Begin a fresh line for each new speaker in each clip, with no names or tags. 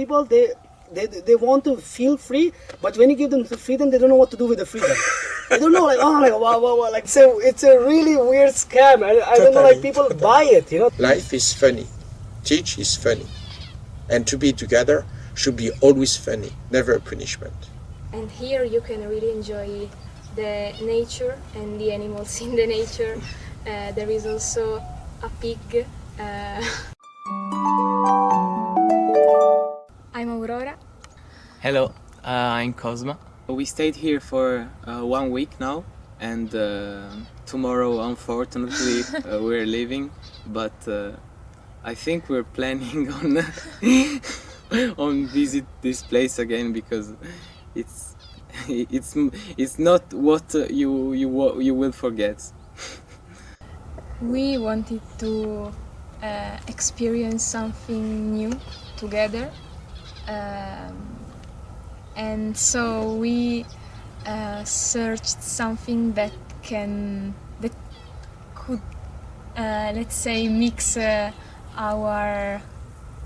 people, they want to feel free, but when you give them the freedom, they don't know what to do with the freedom. They don't know, like, oh, like, wow, like, so it's a really weird scam. I don't know, like, people buy it, you know.
Life is funny. Teach is funny. And to be together should be always funny, never a punishment.
And here you can really enjoy the nature and the animals in the nature. There is also a pig. I'm Aurora.
Hello, I'm Cosma. We stayed here for 1 week now, and tomorrow, unfortunately, we're leaving. But I think we're planning on on visit this place again because it's not what you will forget.
We wanted to experience something new together. And so we searched something that could let's say mix our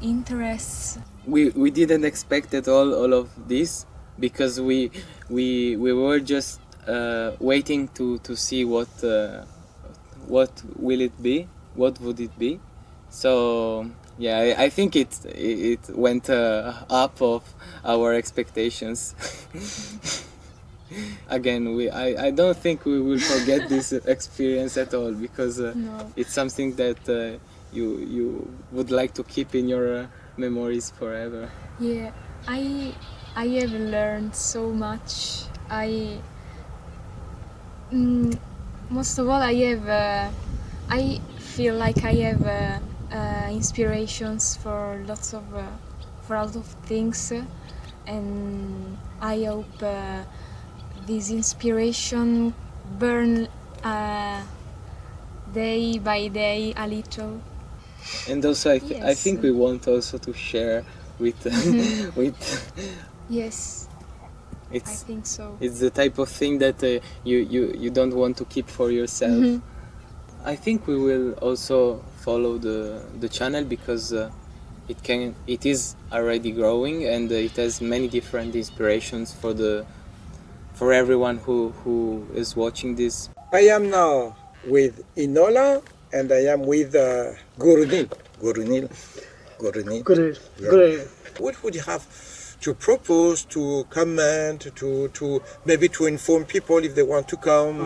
interests.
We didn't expect at all of this because we were just waiting to see what will it be, what would it be. So yeah, I think it went up of our expectations. Again, I don't think we will forget this experience at all because
No.
it's something that you would like to keep in your memories forever.
Yeah, I have learned so much. Most of all, I feel like I have inspirations for for a lot of things, and I hope this inspiration burn day by day a little.
And also, I
Yes.
think we want also to share with with.
Yes, I
It's
think so.
it's the type of thing that you don't want to keep for yourself.
Mhm.
I think we will also follow the channel because it is already growing and it has many different inspirations for everyone who is watching this.
I am now with Inola and I am with Gurunil.
Good.
Yeah.
Good.
What would you have to propose, to comment, to maybe to inform people if they want to come?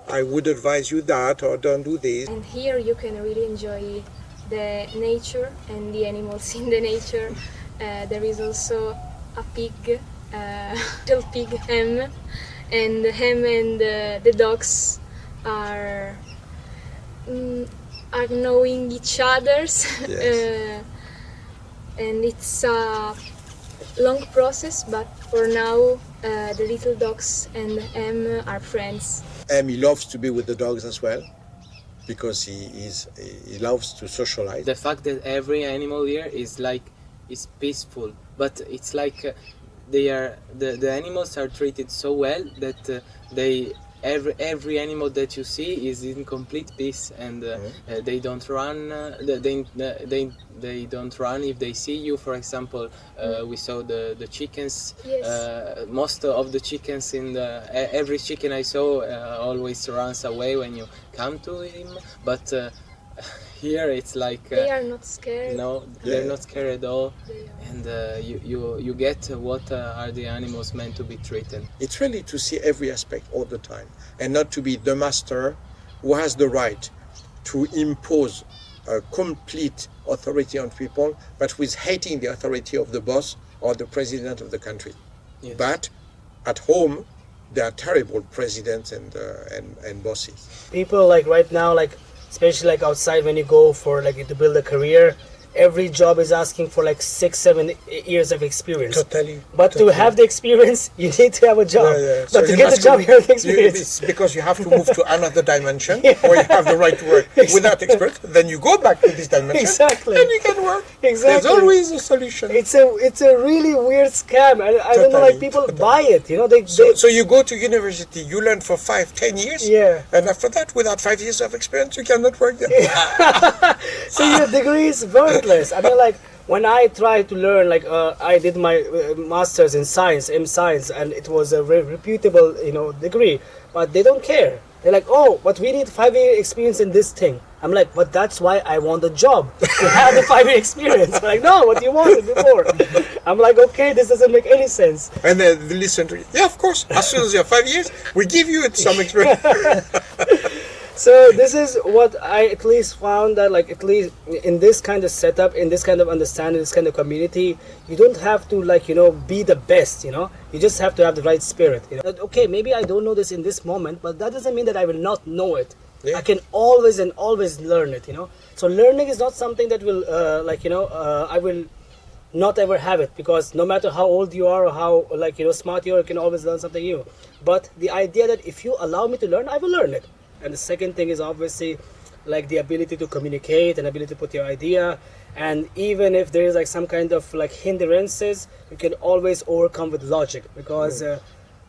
I would advise you that, or don't do this.
And here you can really enjoy the nature and the animals in the nature. There is also a pig, little pig Hem, and Hem and the dogs are knowing each other's.
Yes.
And it's a long process, but for now the little dogs and Hem are friends.
He loves to be with the dogs as well, because he loves to socialize.
The fact that every animal here is peaceful, but it's like the animals are treated so well that every animal that you see is in complete peace, and they don't run. They don't run if they see you. For example, we saw the chickens.
Yes.
Most of the chickens every chicken I saw always runs away when you come to him. But here it's like
They are not scared.
no, they're
Yeah.
not scared at all,
They are.
and you get what are the animals meant to be treated.
It's really to see every aspect all the time, and not to be the master who has the right to impose a complete authority on people, but who is hating the authority of the boss or the president of the country.
Yes.
But at home, they are terrible presidents and bosses.
People like right now, like especially like outside when you go for like to build a career, every job is asking for like 6-7 years of experience.
Totally.
But to have the experience, you need to have a job. But
So
to
you
get the
must
job, you have the experience.
It's because you have to move to another dimension where you have the right to work without expert. Then you go back to this dimension.
Exactly.
And you can work.
Exactly.
There's always a solution.
It's a really weird scam. I don't know, like people buy it. You know, they
So you go to university, you learn for 5-10 years,
Yeah.
and after that, without 5 years of experience, you cannot work there.
so your degree is worthless. I mean, like, when I tried to learn, like I did my masters in science, M science, and it was a reputable, degree, but they don't care. They're like, oh, but we need 5-year experience in this thing. I'm like, but that's why I want the job, to have the 5-year experience. They're like, no, what you wanted before. I'm like, okay, this doesn't make any sense.
And then they listen to you. Yeah, of course. As soon as you have 5 years, we give you some experience.
So this is what I at least found, that like at least in this kind of setup, in this kind of understanding, this kind of community, you don't have to be the best, you just have to have the right spirit. That, okay, maybe I don't know this in this moment, but that doesn't mean that I will not know it.
Yeah.
I can always and always learn it, So learning is not something that will I will not ever have it, because no matter how old you are or how smart you are, you can always learn something new. But the idea that if you allow me to learn, I will learn it. And the second thing is obviously like the ability to communicate and ability to put your idea. And even if there is like some kind of like hindrances, you can always overcome with logic, because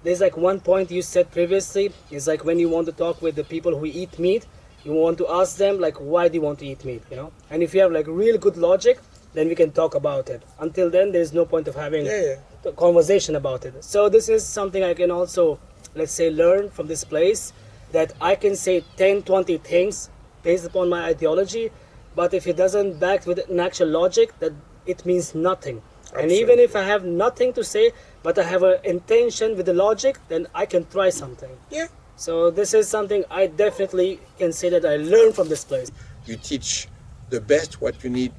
there's like one point you said previously, is like when you want to talk with the people who eat meat, you want to ask them like, why do you want to eat meat, And if you have like really good logic, then we can talk about it. Until then, there's no point of having a conversation about it. So this is something I can also, let's say, learn from this place, that I can say 10, 20 things based upon my ideology, but if it doesn't back with an actual logic, that it means nothing. Absolutely. And even if I have nothing to say, but I have an intention with the logic, then I can try something.
Yeah.
So this is something I definitely can say that I learned from this place.
You teach the best what you need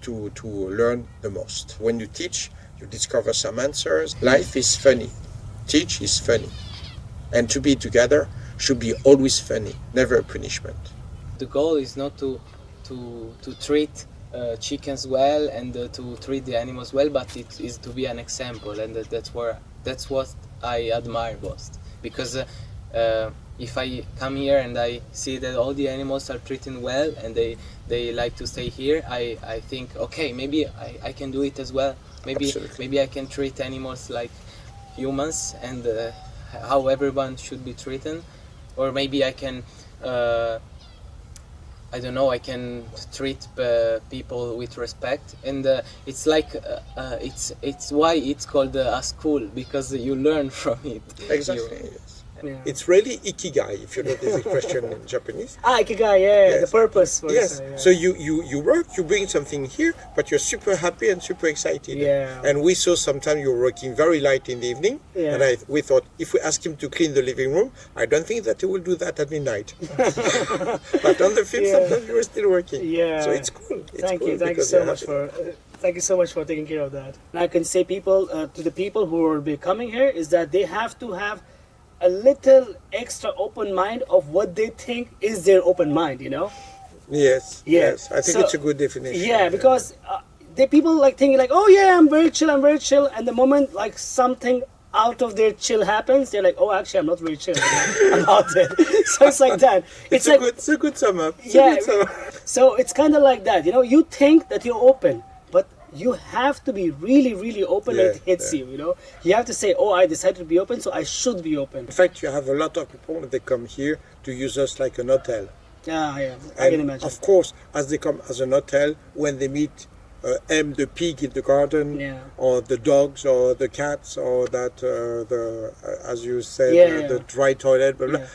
to learn the most. When you teach, you discover some answers. Life is funny. Teach is funny. And to be together should be always funny, never a punishment.
The goal is not to treat chickens well and to treat the animals well, but it is to be an example, and that's what I admire most. Because if I come here and I see that all the animals are treated well and they like to stay here, I think, okay, maybe I can do it as well. Maybe I can treat animals like humans and how everyone should be treated. Or maybe I can, I don't know, I can treat people with respect, and it's like it's why it's called a school, because you learn from it.
Exactly. Yes.
Yeah.
It's really ikigai, if you know this expression in Japanese.
Ikigai,
Yes.
the purpose. For
Yes.
it, yeah.
So you work, you bring something here, but you're super happy and super excited.
Yeah.
And we saw sometimes you were working very light in the evening,
Yeah.
and we thought if we ask him to clean the living room, I don't think that he will do that at midnight. But on the film, sometimes you were still working.
Yeah.
So it's cool.
Thank you so much for. Thank you so much for taking care of that. And I can say to the people who will be coming here is that they have to have a little extra open mind of what they think is their open mind,
Yes.
Yeah.
Yes. I think
So-
it's a good definition.
Yeah, because the people like thinking like, oh yeah, I'm very chill, and the moment like something out of their chill happens, they're like, oh, actually, I'm not very chill about it. So it's like that.
It's a good sum up.
Yeah. So it's kind of like that, You think that you're open, but you have to be really, really open when it hits you, You have to say, oh, I decided to be open, so I should be open.
In fact, you have a lot of people that they come here to use us like an hotel.
Yeah, I can imagine.
Of course, as they come as an hotel, when they meet M, the pig in the garden,
Yeah.
or the dogs, or the cats, or that as you said, the dry toilet, blah, blah,
Yeah.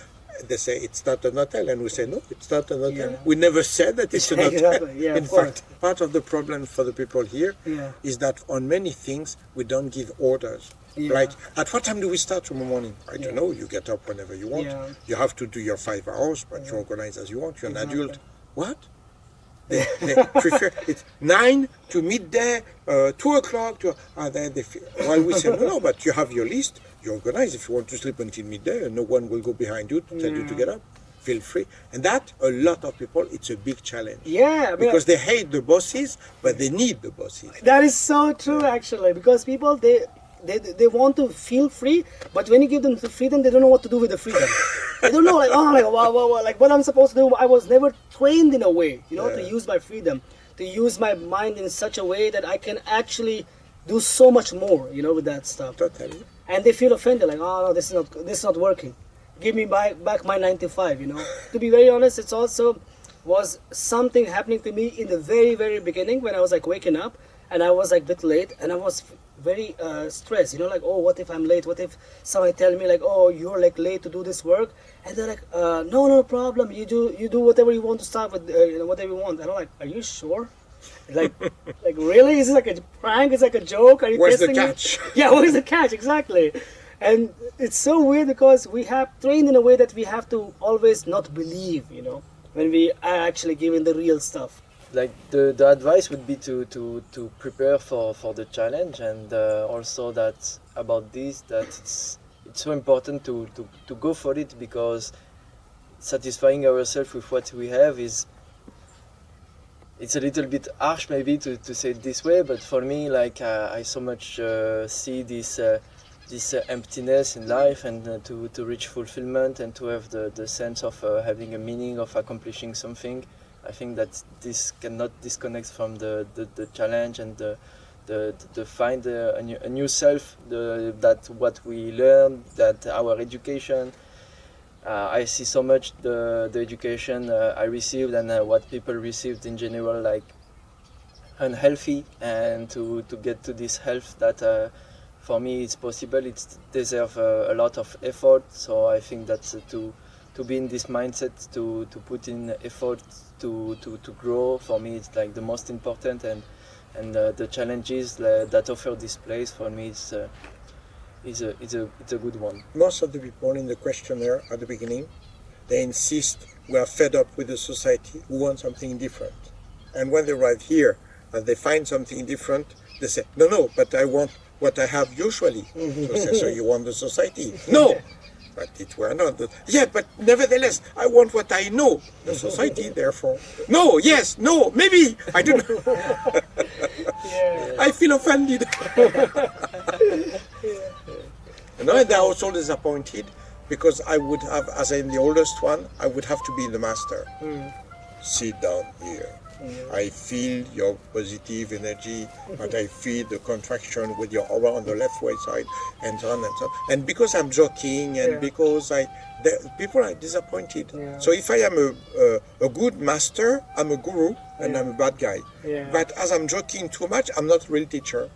they say it's not an hotel, and we say no, it's not an hotel.
Yeah.
We never said that it's an hotel.
Exactly, yeah,
In
of course.
fact, part of the problem for the people here is that on many things we don't give orders.
Yeah.
Like, at what time do we start tomorrow morning? I don't know. You get up whenever you want.
Yeah.
You have to do your 5 hours, but you organize as you want. You're
Exactly.
an adult. What? They prefer it's 9 to midday, 2 o'clock. While we say no, but you have your list. You organize. If you want to sleep until midday, and no one will go behind you to tell you to get up. Feel free. And that, a lot of people, it's a big challenge.
Yeah, I mean,
Because they hate the bosses, but they need the bosses.
that is so true, actually, because people they want to feel free, but when you give them the freedom, they don't know what to do with the freedom. They don't know, like, oh, like, wow, like what I'm supposed to do. I was never trained in a way, to use my freedom, to use my mind in such a way that I can actually do so much more, with that stuff.
Totally.
And they feel offended, like, oh no, this is not working. Give me back my 9 to 5, To be very honest, it's also was something happening to me in the very, very beginning when I was like waking up. and I was like a bit late, and I was very stressed, you know, like, oh, what if I'm late? What if somebody tell me like, oh, you're like late to do this work? And they're like, no problem. You do whatever you want to start with, you know, whatever you want. And I'm like, are you sure? Like, like really? Is it like a prank? It's like a joke? Are you
Where's the
testing me?
catch?
Yeah, where's the catch? Exactly. And it's so weird because we have trained in a way that we have to always not believe, you know, when we are actually given the real stuff.
Like the advice would be to prepare for the challenge, and also that about this, that it's so important to go for it, because satisfying ourselves with what we have is, it's a little bit harsh maybe to say it this way, but for me, like I so much see this emptiness in life, and to reach fulfillment and to have the sense of having a meaning, of accomplishing something. I think that this cannot disconnect from the challenge and the find a new self, that what we learn, that our education. I see so much the education I received and what people received in general, like unhealthy, and to get to this health that for me it's possible. It deserves a lot of effort. So I think that to be in this mindset, to put in effort, to grow, for me it's like the most important, and the challenges that offer this place for me is a good one.
Most of the people in the questionnaire at the beginning, they insist we are fed up with the society, we want something different. And when they arrive here and they find something different, they say, no, but I want what I have usually. So, say, so you want the society? No! But it were not. Yeah, but nevertheless, I want what I know. The society, therefore. No, yes, no, maybe. I don't know.
Yeah.
I feel offended. No, and they're also disappointed because I would have, as I'm the oldest one, I would have to be the master. Sit down here. I feel your positive energy, but I feel the contraction with your aura on the left right side, and so on and so on. And because I'm joking, and because people are disappointed.
Yeah.
So if I am a good master, I'm a guru, and I'm a bad guy.
Yeah.
But as I'm joking too much, I'm not a real teacher.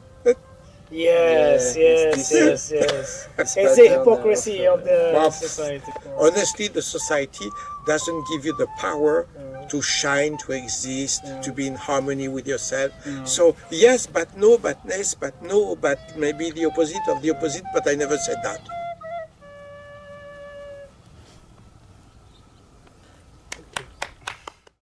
Yes,
Yeah,
yes,
it's
yes. It's
pattern
the hypocrisy of the
Well,
society.
Honestly, the society doesn't give you the power to shine, to exist, to be in harmony with yourself. So yes, but no, but yes, but no, but maybe the opposite of the opposite, but I never said that.